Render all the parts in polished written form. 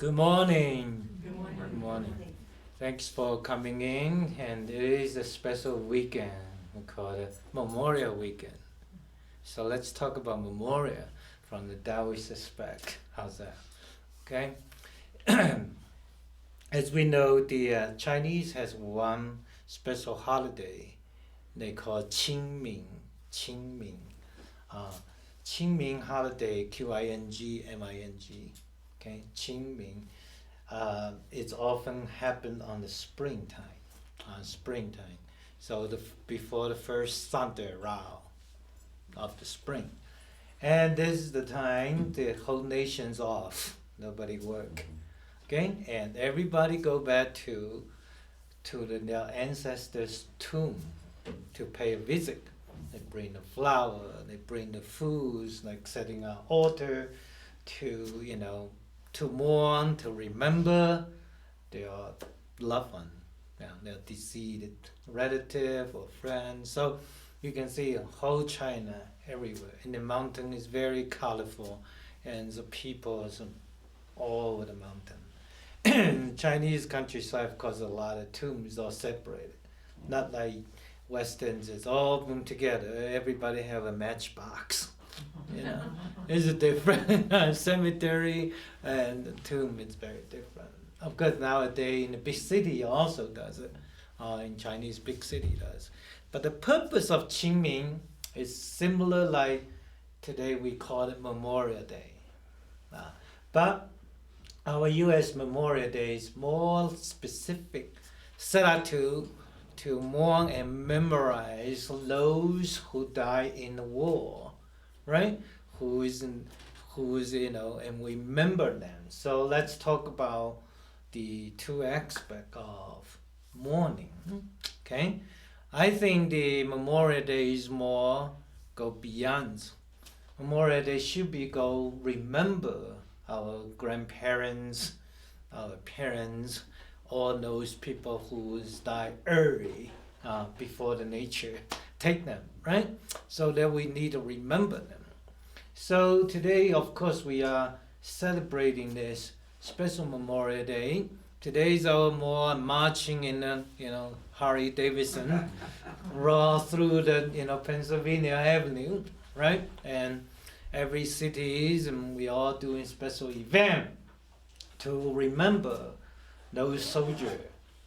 Good morning. Good morning. Good morning. Thanks for coming in, and it is a special weekend. We call it Memorial Weekend. So let's talk about Memorial from the Taoist aspect. How's that? Okay. As we know, the Chinese has one special holiday they call Qingming. Qingming. Uh, Qingming holiday, Qingming. Okay, Qingming. It's often happened on the springtime. So before the first thunder round of the spring, and this is the time the whole nation's off. Nobody work. Okay, and everybody go back to their ancestors' tomb to pay a visit. They bring the flower, they bring the foods, like setting an altar to to mourn, to remember their loved one, their deceased relative or friend. So you can see whole China everywhere. And the mountain is very colorful, and the people is all over the mountain. Chinese countryside, of course, a lot of tombs are separated, not like Westerns. It's all of them together. Everybody have a matchbox. It's a different cemetery, and the tomb is very different. Of course, nowadays in the big city also does it. In Chinese, big city does. But the purpose of Qingming is similar like today we call it Memorial Day. But our U.S. Memorial Day is more specific, set out to mourn and memorize those who died in the war, right? Who is and we remember them. So let's talk about the two aspects of mourning. Okay, I think the Memorial Day is more go beyond. Memorial Day should be go remember our grandparents, our parents, all those people who died early before the nature take them, right? So that we need to remember them. So today, of course, we are celebrating this special Memorial Day. Today is our more marching in the, Harley Davidson, raw through the, Pennsylvania Avenue, right? And every cities, and we are doing special event to remember those soldiers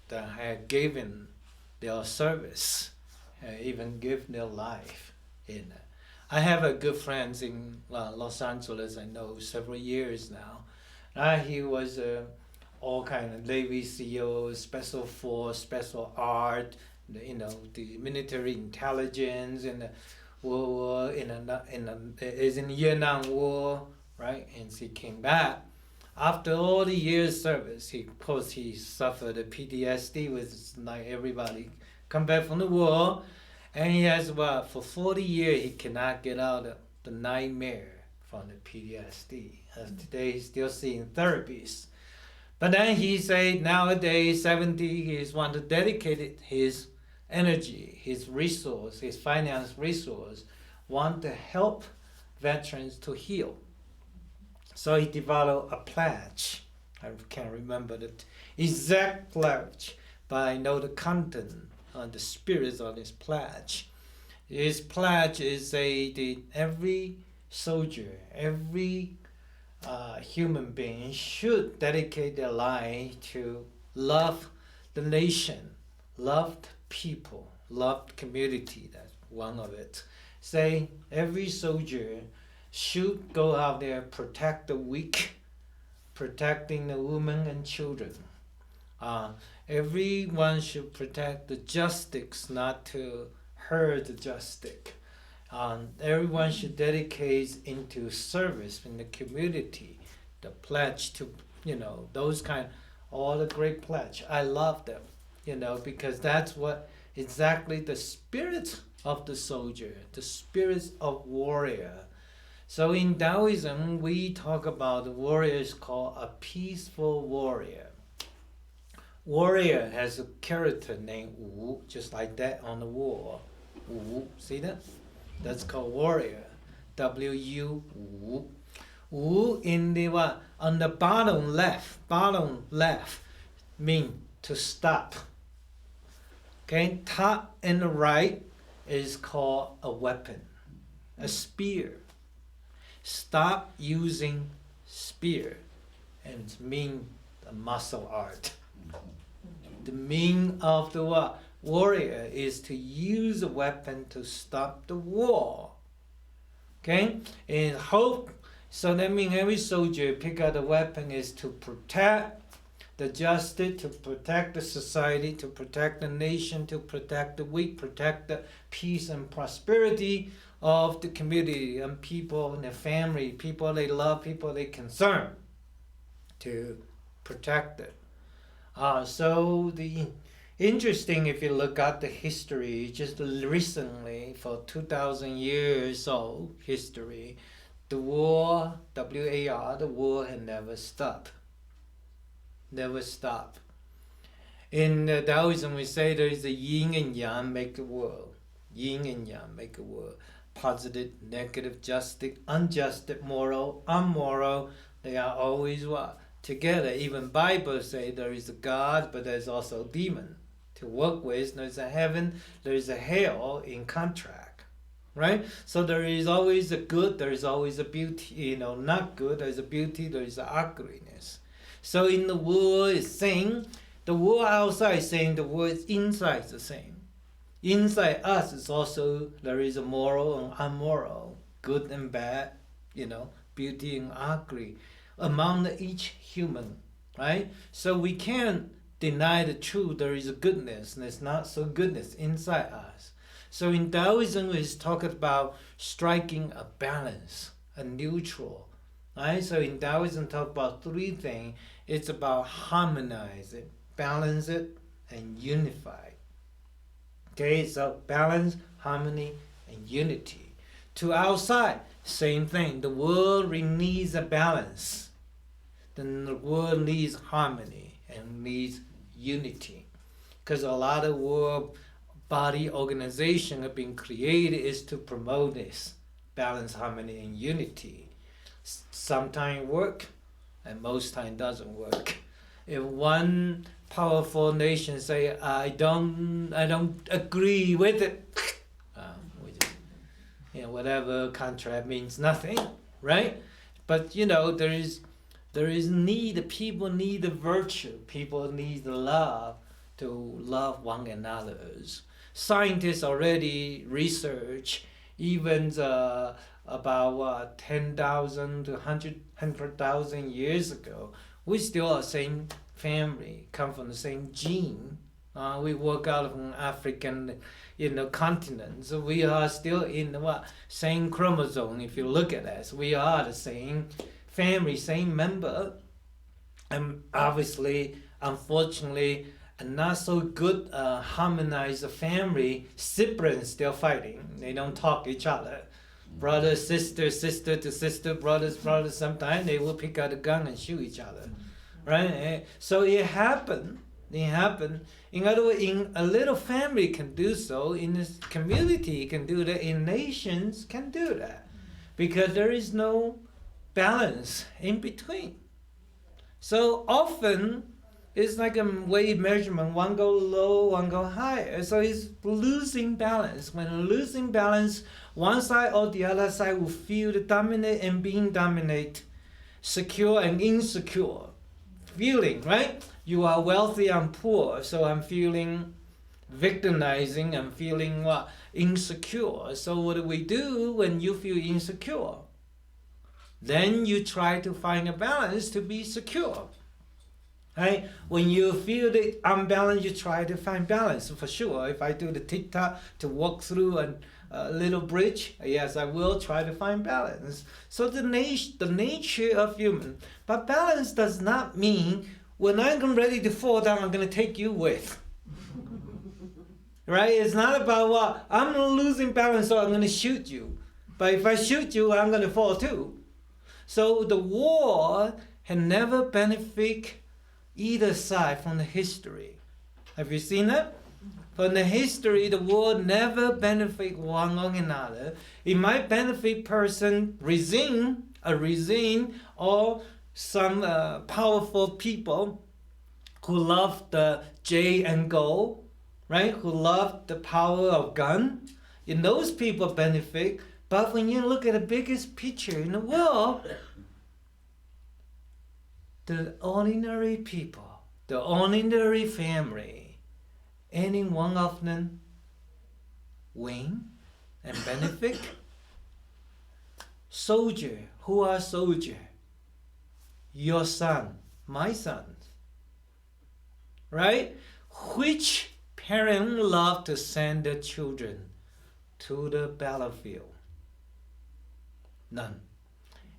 that had given their service, even give their life in it. I have a good friend in Los Angeles. I know several years now. He was all kind of Navy SEAL, special force, special art, the military intelligence, and the World War is in the Vietnam War, right? And he came back after all the years service. He suffered a PTSD with like everybody come back from the war. And he has for 40 years he cannot get out of the nightmare from the PTSD. As today he's still seeing therapies. But then he said nowadays 70 he want to dedicate his energy, his resource, his finance resource, want to help veterans to heal. So he developed a pledge. I can't remember the exact pledge, but I know the content. The spirits of his pledge. His pledge is every soldier, every human being should dedicate their life to love the nation, love the people, love the community. That's one of it. Say every soldier should go out there, protect the weak, protecting the women and children. Everyone should protect the justice, not to hurt the justice. Everyone should dedicate into service in the community. The pledge to, those kind, all the great pledge. I love them, because that's what exactly the spirit of the soldier, the spirit of warrior. So in Taoism, we talk about the warrior is called a peaceful warrior. Warrior has a character named Wu, just like that on the wall. Wu, see that? That's called warrior. W-U, Wu. Wu in the what? On the bottom left mean to stop. Okay, top and the right is called a weapon, a spear. Stop using spear, and mean the martial art. The meaning of the what? Warrior is to use a weapon to stop the war. Okay, and hope. So that means every soldier pick up a weapon is to protect the justice, to protect the society, to protect the nation, to protect the weak, protect the peace and prosperity of the community and people and their family, people they love, people they concern, to protect it. So the interesting, if you look at the history, just recently, for 2,000 years old history, the war, W-A-R, the war had never stopped. Never stop. In Taoism, we say there is a yin and yang make the world. Yin and yang make the world. Positive, negative, justice, unjust, moral, immoral. They are always what? Together. Even Bible say there is a God, but there's also a demon to work with. There's a heaven, there is a hell in contract. Right? So there is always a good, there is always a beauty. Not good, there is a beauty, there is a ugliness. So in the world is same, the world outside is same, the world inside is the same. Inside us is also, there is a moral and immoral, good and bad, beauty and ugly, among each human, right? So we can't deny the truth, there is a goodness, and there's not so goodness inside us. So in Taoism, we talk about striking a balance, a neutral, right? So in Taoism, talk about three things. It's about harmonize it, balance it, and unify. Okay, so balance, harmony, and unity. To outside, same thing. The world needs a balance. Then the world needs harmony and needs unity. Because a lot of world body organization have been created is to promote this balance, harmony, and unity. Sometimes work, and most time doesn't work. If one powerful nation say, I don't agree with it, whatever contract means nothing, right? But there is need. People need the virtue. People need the love to love one another. Scientists already research even about 10,000 to 100,000 years ago. We still are same family, come from the same gene. We work out from African, continent. So we are still in the same chromosome. If you look at us, we are the same family, same member. And obviously, unfortunately, a not so good harmonized family, siblings still fighting. They don't talk each other. Brother, sister, sister to sister, brothers, sometimes they will pick out a gun and shoot each other. Right? So it happened. In other words, in a little family can do so, in a community can do that, in nations can do that. Because there is no balance in between. So often, it's like a weight measurement, one go low, one go higher. So it's losing balance. When losing balance, one side or the other side will feel the dominate and being dominated, secure and insecure. Feeling, right? You are wealthy, I'm poor, so I'm feeling victimizing, I'm feeling insecure. So what do we do when you feel insecure? Then you try to find a balance to be secure. Right? When you feel the unbalance, you try to find balance. For sure, if I do the TikTok to walk through a little bridge, yes, I will try to find balance. So the nature of human. But balance does not mean when I'm ready to fall down, I'm going to take you with. Right? It's not about I'm losing balance, so I'm going to shoot you. But if I shoot you, I'm going to fall too. So the war had never benefited either side from the history. Have you seen that? From the history, the war never benefit one or another. It might benefit person regime a regime or some powerful people who love the jade and gold, right? Who love the power of gun. And those people benefit. But when you look at the biggest picture in the world, the ordinary people, the ordinary family, any one of them win and benefit. Soldier, who are soldier? Your son, my son. Right? Which parent love to send their children to the battlefield? None.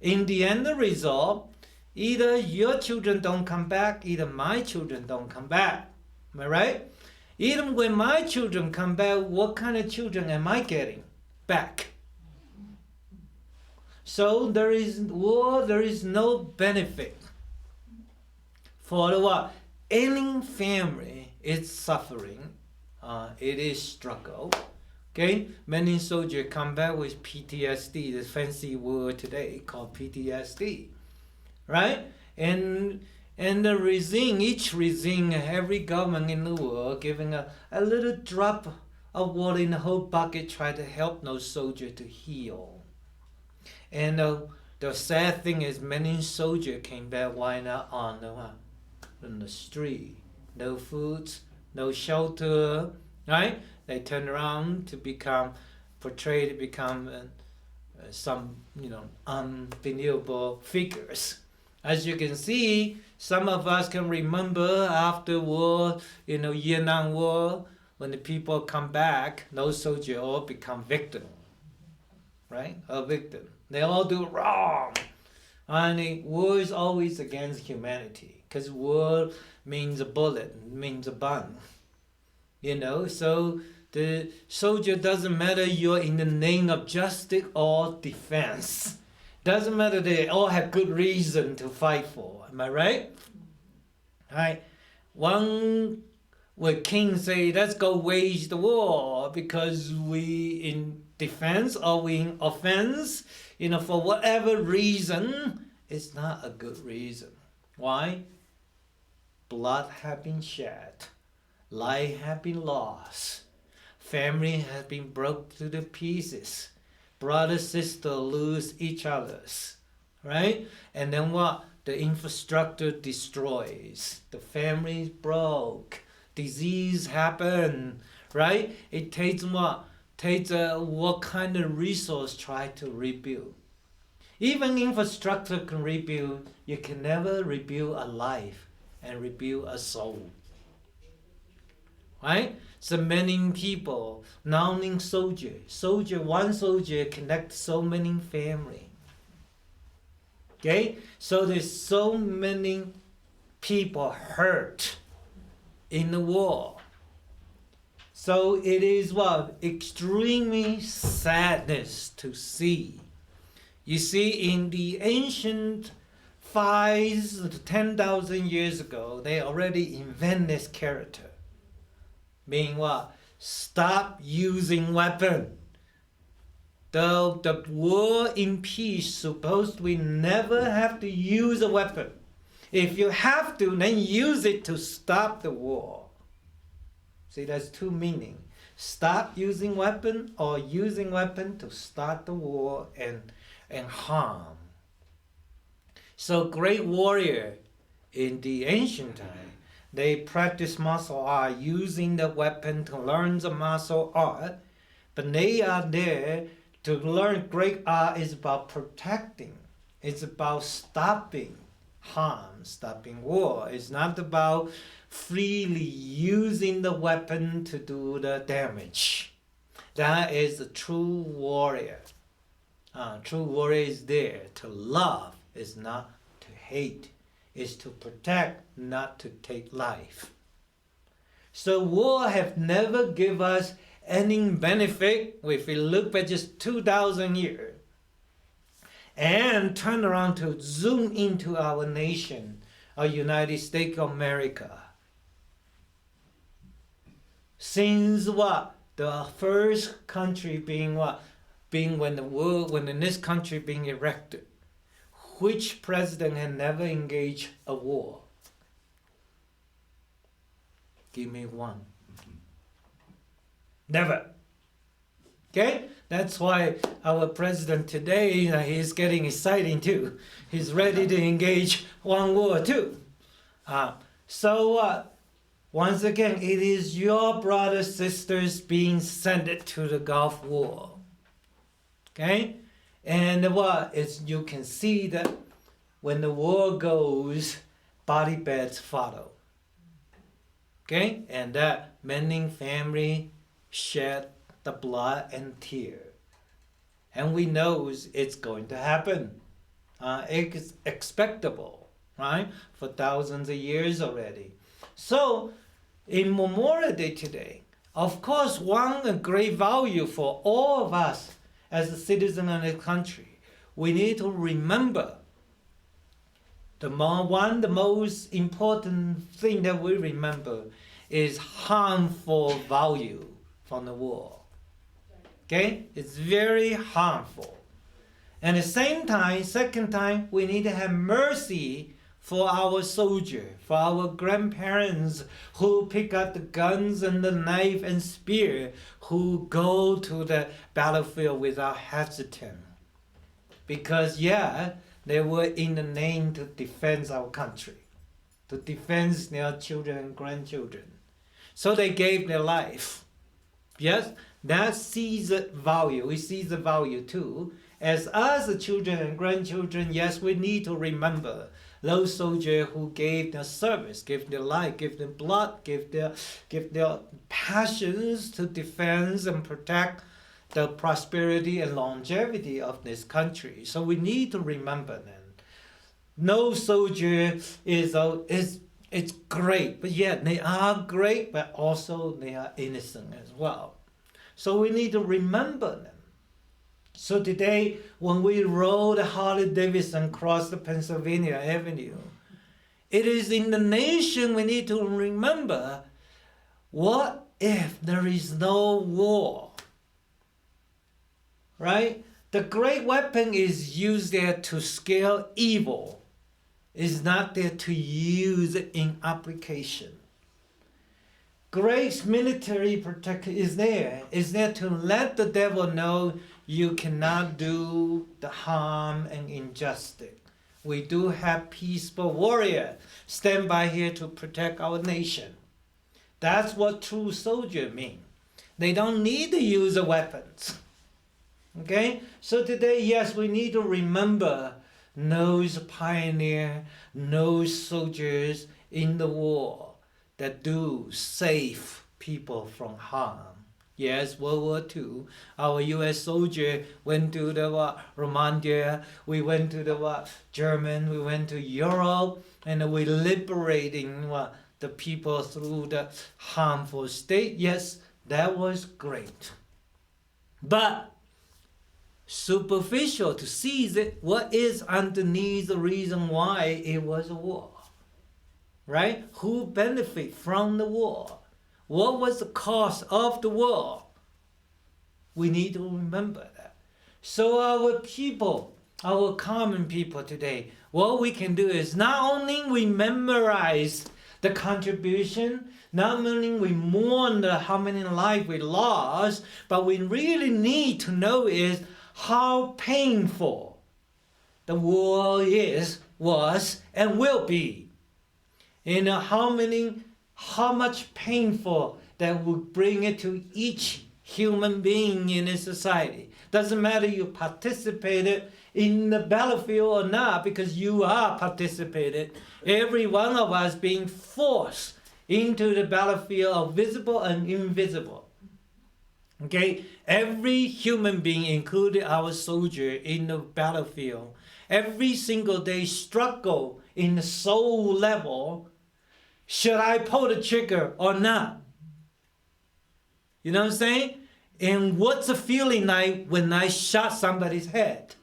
In the end result, either your children don't come back, either my children don't come back. Am I right? Even when my children come back, what kind of children am I getting back? So there is no benefit for the what? Any family is suffering. It is struggle. Okay, many soldiers come back with PTSD, the fancy word today called PTSD, right? And the regime, each regime, every government in the world giving a little drop of water in the whole bucket, try to help those soldiers to heal. And the sad thing is, many soldiers came back wind up on the street, no food, no shelter, right? They turn around to become some unbelievable figures. As you can see, some of us can remember after war, Vietnam War, when the people come back, those soldiers all become victims, right? A victim. They all do wrong. And war is always against humanity, because war means a bullet, means a bomb. So the soldier doesn't matter you're in the name of justice or defense. Doesn't matter, they all have good reason to fight for. Am I right? Right. One king say, let's go wage the war because we in defense or we in offense, for whatever reason, it's not a good reason. Why? Blood have been shed. Life have been lost. Family has been broke to the pieces. Brother, sister lose each other's, right? And then what? The infrastructure destroys. The family broke. Disease happen, right? It takes what? Takes what kind of resource try to rebuild? Even infrastructure can rebuild. You can never rebuild a life and rebuild a soul. Right? So many people, one soldier connect so many family. Okay? So there's so many people hurt in the war. So it is what? Extremely sadness to see. You see, in the ancient 5,000 to 10,000 years ago, they already invented this character. Meaning what? Stop using weapon. The war in peace supposed we never have to use a weapon. If you have to, then use it to stop the war. See, there's two meanings. Stop using weapon or using weapon to start the war and harm. So great warrior in the ancient time, they practice martial art using the weapon to learn the martial art, but they are there to learn. Great art is about protecting. It's about stopping harm, stopping war. It's not about freely using the weapon to do the damage. That is a true warrior. True warrior is there to love, is not to hate. Is to protect, not to take life. So war have never give us any benefit if we look back just 2,000 years and turn around to zoom into our nation, our United States of America. Since what? The first country being what? Being when this country being erected. which president had never engaged a war? Give me one. Never. Okay? That's why our president today, he's getting exciting too. He's ready to engage one war too. Once again, it is your brothers, sisters being sent to the Gulf War. Okay? And you can see that when the war goes, body bags follow. Okay? And that many family shed the blood and tear. And we know it's going to happen. It's expectable, right? For thousands of years already. So, in Memorial Day today, of course, one great value for all of us as a citizen of the country, we need to remember the most important thing that we remember is harmful value from the war. Okay? It's very harmful. And at the same time, second time, we need to have mercy for our soldier, for our grandparents who pick up the guns and the knife and spear, who go to the battlefield without hesitation. Because they were in the name to defend our country, to defend their children and grandchildren. So they gave their life. Yes, that sees the value. We see the value too. As us, the children and grandchildren, yes, we need to remember those soldiers who gave their service, gave their life, gave their blood, gave their passions to defend and protect the prosperity and longevity of this country. So we need to remember them. No soldier it's great, but they are great, but also they are innocent as well. So we need to remember them. So today, when we rode Harley-Davidson across the Pennsylvania Avenue, it is in the nation we need to remember, what if there is no war? Right? The great weapon is used there to scale evil. It's not there to use it in application. Great military protection is there to let the devil know you cannot do the harm and injustice. We do have peaceful warriors stand by here to protect our nation. That's what true soldiers mean. They don't need to use the weapons. Okay? So today, yes, we need to remember those pioneers, those soldiers in the war that do save people from harm. Yes, World War II, our U.S. soldier went to the Romania, we went to the German, we went to Europe, and we liberating the people through the harmful state. Yes, that was great. But superficial to seize it, what is underneath the reason why it was a war? Right? Who benefit from the war? What was the cost of the war? We need to remember that. So our people, our common people today, what we can do is not only we memorize the contribution, not only we mourn how many lives we lost, but we really need to know is how painful the war was, and will be. And how much painful that will bring it to each human being in a society. Doesn't matter you participated in the battlefield or not, because you are participated. Every one of us being forced into the battlefield of visible and invisible. Okay, every human being, including our soldier in the battlefield, every single day struggle in the soul level. Should I pull the trigger or not? You know what I'm saying? And what's the feeling like when I shot somebody's head?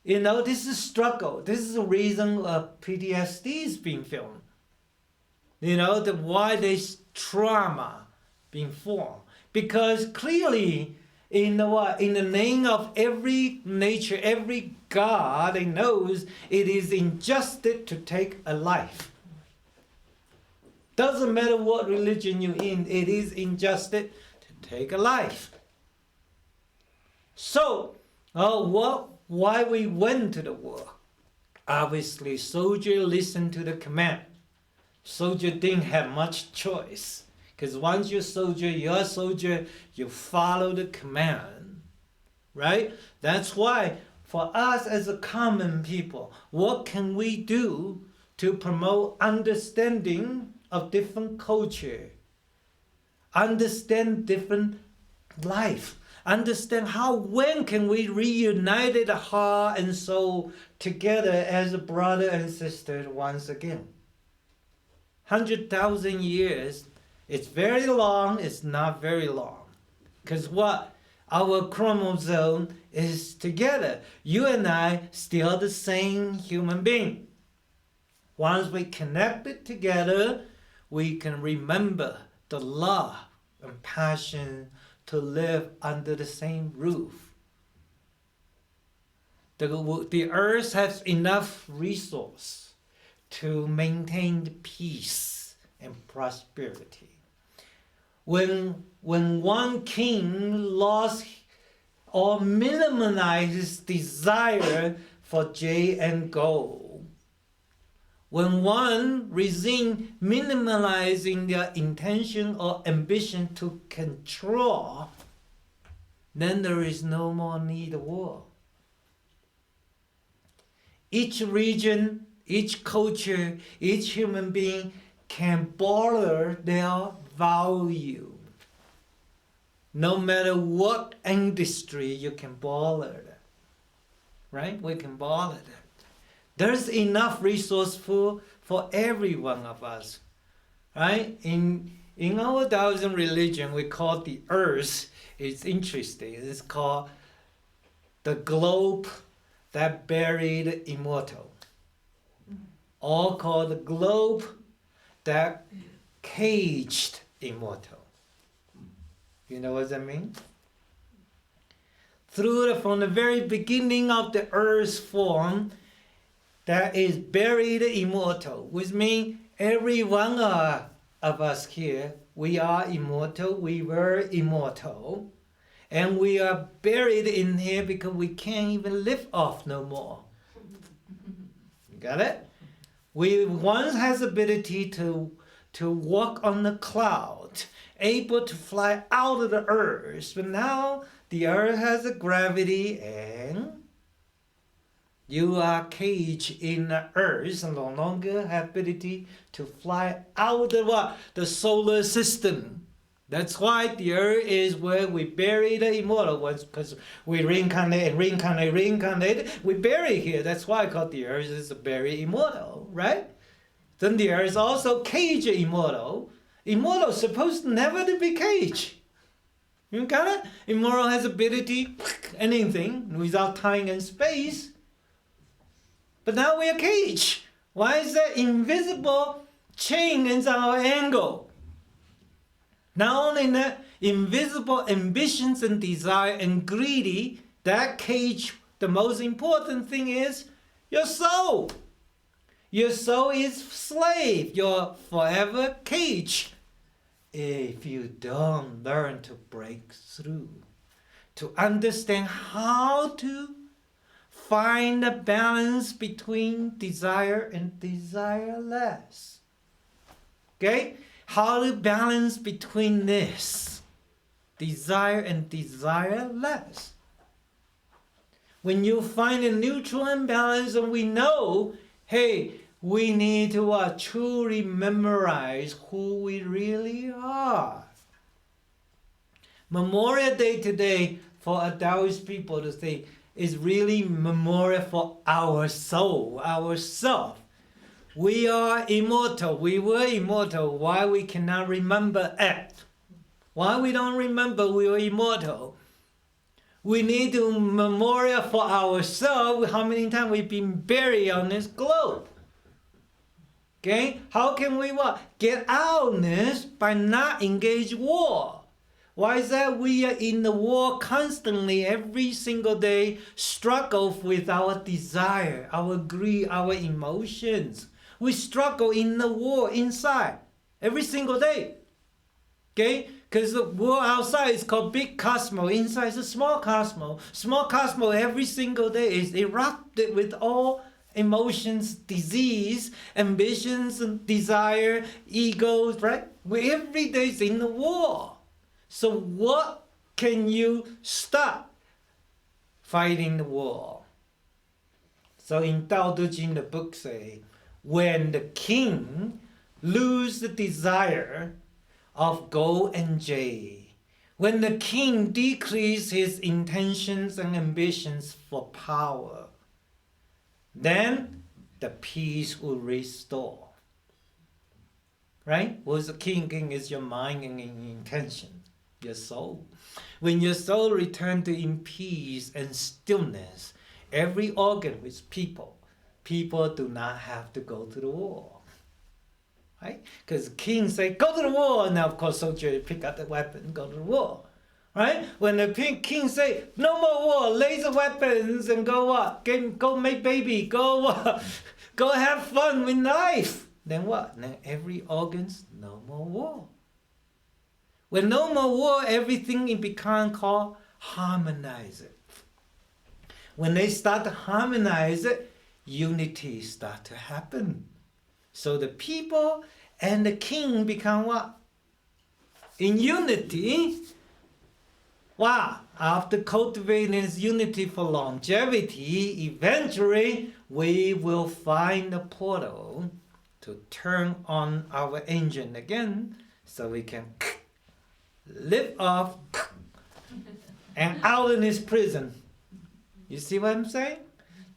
You know, this is struggle. This is the reason PTSD is being filmed. You know, why this trauma being formed. Because clearly, in the name of every nature, every God knows it is injustice to take a life. Doesn't matter what religion you're in, it is injustice to take a life. So, why we went to the war? Obviously, soldier listened to the command. Soldier didn't have much choice. Because once you're a soldier, you follow the command. Right? That's why, for us as a common people, what can we do to promote understanding of different culture? Understand different life. Understand when can we reunite the heart and soul together as a brother and sister once again. 100,000 years, it's very long, it's not very long. Because what? Our chromosome is together. You and I still the same human being. Once we connect it together, we can remember the love and passion to live under the same roof. The earth has enough resource to maintain the peace and prosperity. When one king lost or minimized his desire for jade and gold, when one resumed minimalizing their intention or ambition to control, then there is no more need of war. Each region, each culture, each human being can borrow their value. No matter what industry, you can borrow that. Right? We can borrow that. There's enough resource for every one of us. Right? In our Taoism religion, we call the earth, it's interesting, it's called the globe that buried immortal. Or called the globe that caged immortal. You know what that means? From the very beginning of the earth's form, that is buried immortal, which means every one of us here, we are immortal, we were immortal, and we are buried in here because we can't even lift off no more. You got it? We once has ability to walk on the cloud, able to fly out of the earth, but now the earth has a gravity and you are caged in the earth and no longer have ability to fly out of what? The solar system. That's why the earth is where we bury the immortal ones, because we reincarnate. We bury here. That's why I call the earth is very immortal, right? Then the earth is also caged immortal. Immortal is supposed never to be caged. You got it? Immortal has ability, anything, without time and space. But now we are caged. Why is that invisible chain in our angle? Not only that, invisible ambitions and desire and greedy, that cage, the most important thing is your soul. Your soul is slave. You're forever caged. If you don't learn to break through, to understand how to find a balance between desire and desireless. Okay? How to balance between this, desire and desireless. When you find a neutral and balance, and we know, hey, we need to truly memorize who we really are. Memorial Day today for a Taoist people to say is really memorial for our soul, ourself. We are immortal. We were immortal. Why we cannot remember it? Why we don't remember we were immortal? We need to memorial for ourselves how many times we've been buried on this globe. Okay? How can we what? Get out of this by not engage war. Why is that? We are in the war constantly, every single day, struggle with our desire, our greed, our emotions. We struggle in the war inside, every single day. Okay? Because the world outside is called big cosmos, inside is a small cosmos. Small cosmos every single day is erupted with all emotions, disease, ambitions, and desire, egos, right? We every day is in the war. So what can you stop fighting the war? So in Tao Te Ching, the book say, when the king lose the desire of gold and jade, when the king decrease his intentions and ambitions for power, then the peace will restore. Right? What's the king? King is your mind and intention, your soul. When your soul returns to in peace and stillness, every organ with people do not have to go to the war. Right? Because the king say, go to the war. Now, of course, soldier pick up the weapon, go to the war. Right? When the king say, no more war, laser weapons, and go what? Go make baby, go what? Go have fun with life. Then what? Then every organ's no more war. When no more war, everything it become called harmonize it. When they start to harmonize it, unity start to happen. So the people and the king become what? In unity. Wow, after cultivating this unity for longevity, eventually we will find a portal to turn on our engine again so we can lift off and out in this prison. You see what I'm saying?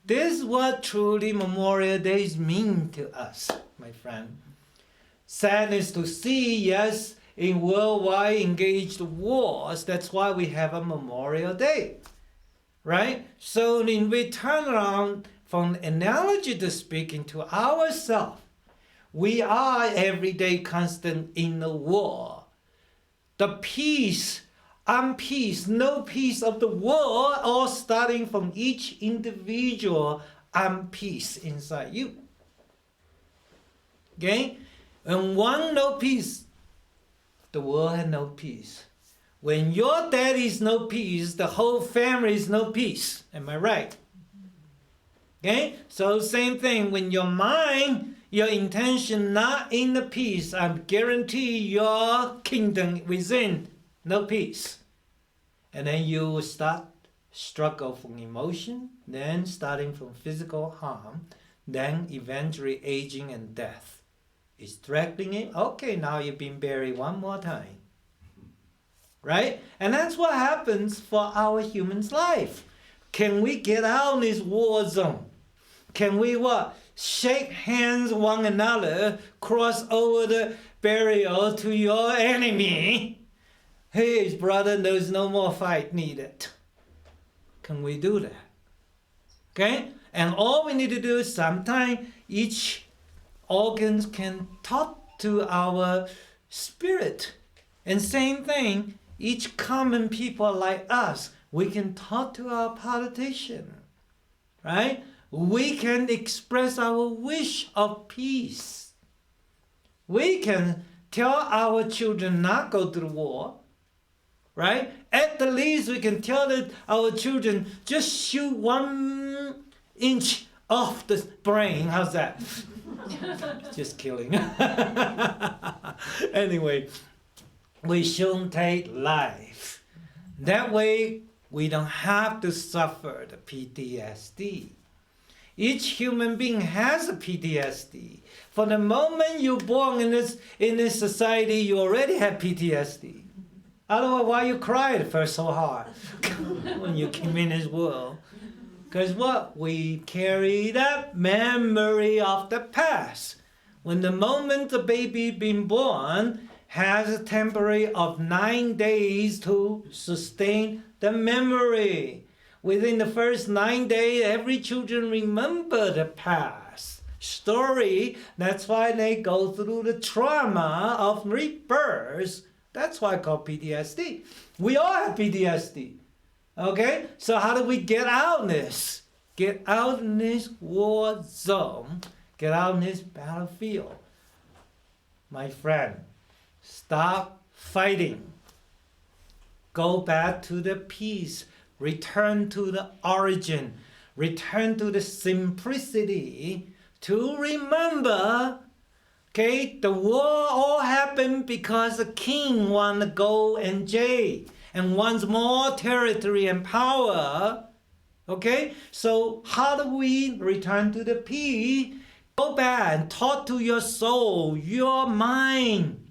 This is what truly Memorial Days mean to us, my friend. Sadness to see, yes, in worldwide engaged wars, that's why we have a Memorial Day, right? So when we turn around from analogy to speaking to ourselves, we are every day constant in the war. The peace, unpeace, no peace of the world, all starting from each individual unpeace inside you. Okay? And one no peace, the world had no peace. When your daddy's no peace, the whole family is no peace. Am I right? Okay? So same thing, when your mind, your intention not in the peace, I guarantee your kingdom within no peace. And then you will start struggle from emotion, then starting from physical harm, then eventually aging and death. It's threatening it. Okay, now you've been buried one more time. Right? And that's what happens for our human's life. Can we get out of this war zone? Can we what? Shake hands one another, cross over the barrier to your enemy. Hey, brother, there's no more fight needed. Can we do that? Okay? And all we need to do is sometimes each organs can talk to our spirit. And same thing, each common people like us, we can talk to our politician, right? We can express our wish of peace. We can tell our children not go to the war, right? At the least, we can tell our children just shoot 1 inch off the brain. How's that? Just kidding. Anyway, we shouldn't take life. That way, we don't have to suffer the PTSD. Each human being has a PTSD. From the moment you're born in this society, you already have PTSD. Otherwise, why you cry at first so hard when you came in this world? Because what? We carry that memory of the past. When the moment the baby been born has a temporary of 9 days to sustain the memory. Within the first 9 days, every children remember the past story. That's why they go through the trauma of rebirth That's why I call PTSD. We all have PTSD. Okay? So how do we get out of this? Get out in this war zone. Get out in this battlefield. My friend, stop fighting. Go back to the peace. Return to the origin. Return to the simplicity to remember, okay, the war all happened because the king wanted gold and jade and wants more territory and power. Okay, so how do we return to the peace? Go back and talk to your soul, your mind.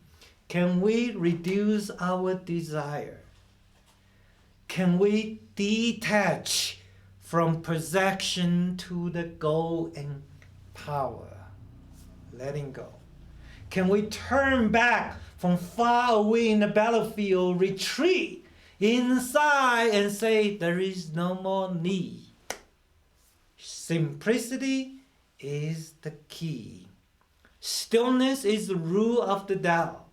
Can we reduce our desire? Can we detach from possession to the goal and power? Letting go. Can we turn back from far away in the battlefield, retreat inside and say there is no more need? Simplicity is the key. Stillness is the rule of the Tao.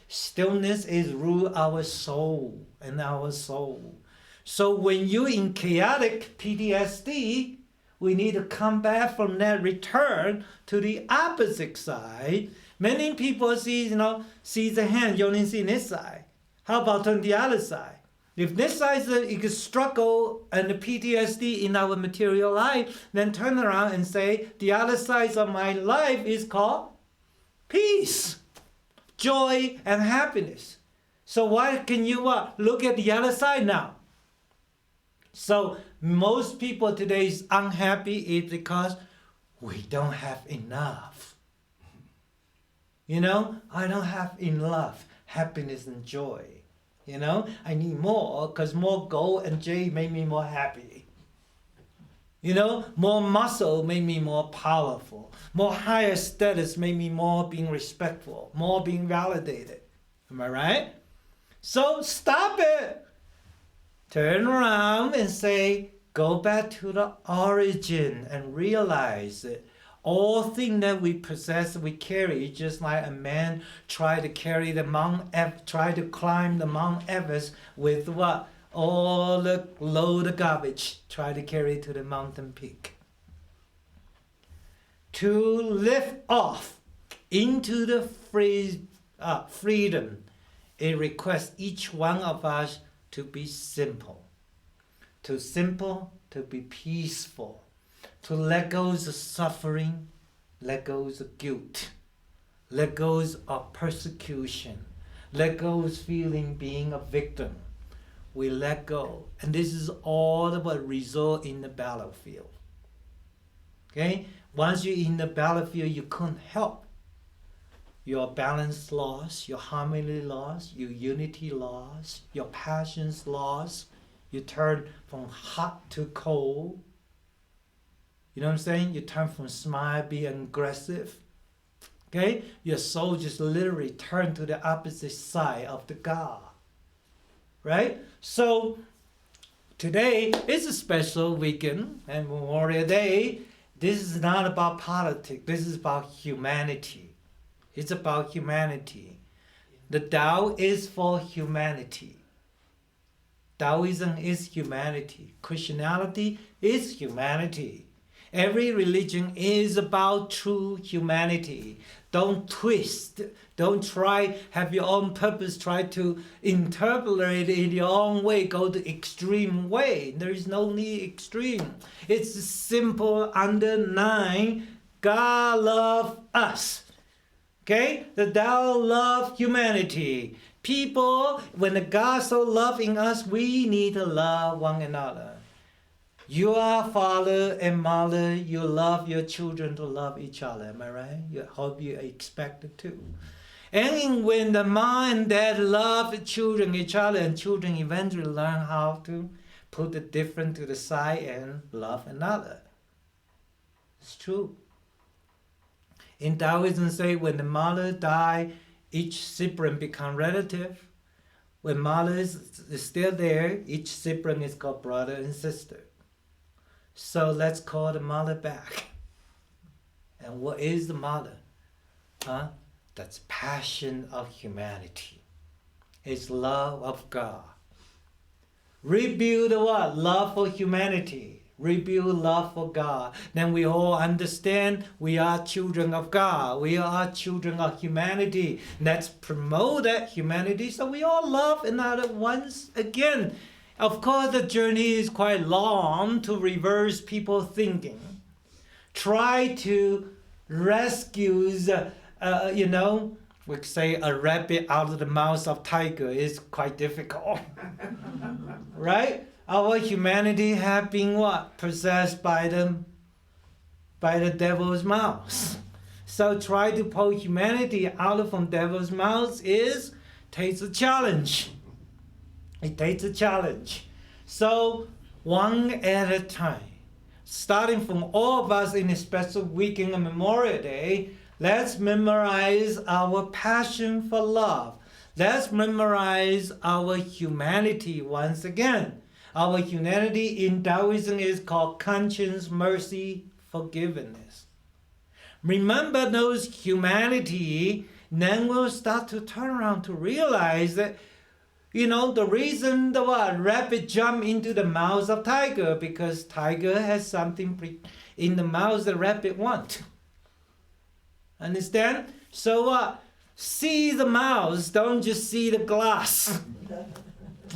Stillness is rule our soul and our soul. So when you're in chaotic PTSD, we need to come back from that, return to the opposite side. Many people see the hand, you only see this side. How about on the other side? If this side is a struggle and the PTSD in our material life, then turn around and say, the other side of my life is called peace, joy, and happiness. So why can you look at the other side now? So most people today is unhappy is because we don't have enough. I don't have enough happiness and joy. I need more because more gold and jade make me more happy. More muscle make me more powerful. More higher status make me more being respectful, more being validated. Am I right? So stop it. Turn around and say, go back to the origin and realize it. All things that we possess, we carry, just like a man try to carry try to climb the Mount Everest with what? All the load of garbage, try to carry it to the mountain peak. To lift off into the freedom, it requires each one of us to be simple. To be peaceful. To let go of suffering, let go of guilt, let go of persecution, let go of feeling being a victim. We let go. And this is all what result in the battlefield. Okay? Once you're in the battlefield, you couldn't help. Your balance lost, your harmony lost, your unity lost, your passions lost. You turn from hot to cold. You know what I'm saying? You turn from smile, be aggressive. Okay? Your soul just literally turned to the opposite side of the God. Right? So, today is a special weekend and Memorial Day. This is not about politics. This is about humanity. It's about humanity. The Tao is for humanity. Taoism is humanity. Christianity is humanity. Every religion is about true humanity. Don't twist. Don't try, have your own purpose, try to interpolate it in your own way, go the extreme way. There is no need extreme. It's simple, underlying, God love us. Okay? The Tao love humanity. People, when the God so loving us, we need to love one another. You are father and mother, you love your children to love each other, am I right? You hope you expect it too. And when the mom and dad love the children, each other, and children eventually learn how to put the different to the side and love another. It's true. In Taoism say when the mother die, each sibling become relative. When mother is still there, each sibling is called brother and sister. So let's call the mother back. And what is the mother? That's passion of humanity. is love of God. Rebuild what? Love for humanity. Rebuild love for God. Then we all understand we are children of God. We are children of humanity. Let's promote that humanity so we all love another once again. Of course, the journey is quite long to reverse people's thinking. Try to rescue, we say a rabbit out of the mouth of tiger is quite difficult. Right? Our humanity have been what? Possessed by the devil's mouth. So try to pull humanity out from devil's mouth takes a challenge. It takes a challenge. So one at a time. Starting from all of us in a special weekend of Memorial Day, let's memorize our passion for love. Let's memorize our humanity once again. Our humanity in Taoism is called conscience, mercy, forgiveness. Remember those humanity, then we'll start to turn around to realize that, the reason the rabbit jump into the mouth of tiger, because tiger has something in the mouth the rabbit want. Understand? So see the mouth, don't just see the glass.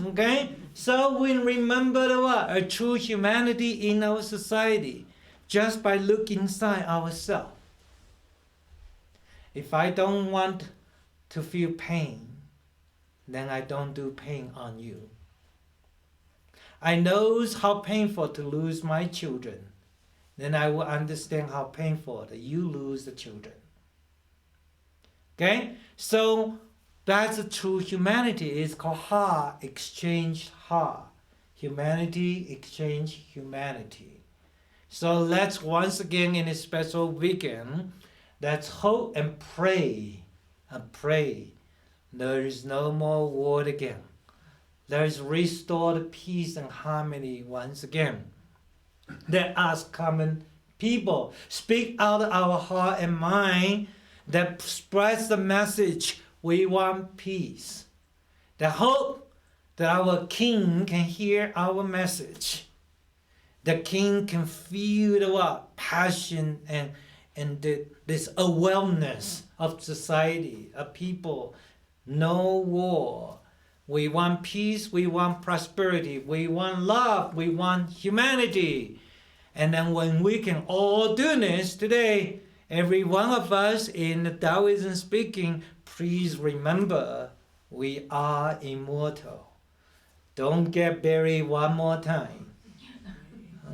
Okay? So we remember a true humanity in our society just by looking inside ourselves. If I don't want to feel pain, then I don't do pain on you. I know how painful to lose my children. Then I will understand how painful that you lose the children. Okay? So that's a true humanity. It's called heart exchange heart. Humanity exchange humanity. So let's once again in a special weekend, let's hope and pray. And pray. There is no more war again. There is restored peace and harmony once again. Let us common people speak out of our heart and mind that spreads the message we want peace. The hope that our king can hear our message. The king can feel the passion and this awareness of society, of people. No war. We want peace, we want prosperity, we want love, we want humanity. And then when we can all do this today, every one of us in the Taoism speaking, please remember we are immortal. Don't get buried one more time.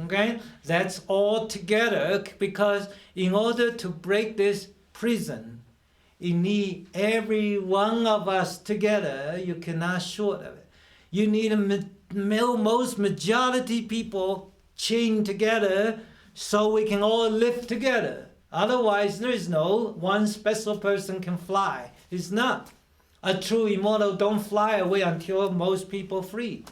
Okay? That's all together, because in order to break this prison, you need every one of us together. You cannot short of it. You need most majority people chained together so we can all live together. Otherwise, there is no one special person can fly. It's not. A true immortal don't fly away until most people free.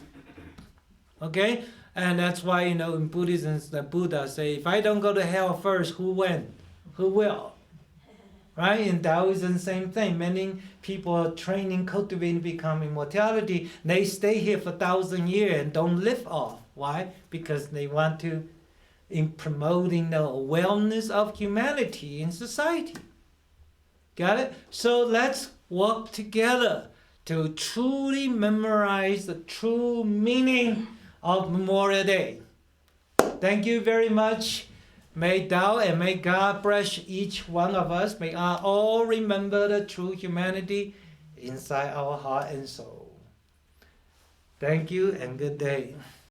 Okay? And that's why, in Buddhism, the Buddha say, if I don't go to hell first, who win? Who will? Right? In Taoism, same thing. Many people are training, cultivating, become immortality. They stay here for 1,000 years and don't live off. Why? Because they want to, in promoting the wellness of humanity in society. Got it? So let's work together to truly memorize the true meaning of Memorial Day. Thank you very much. May Tao and may God bless each one of us. May I all remember the true humanity inside our heart and soul. Thank you and good day.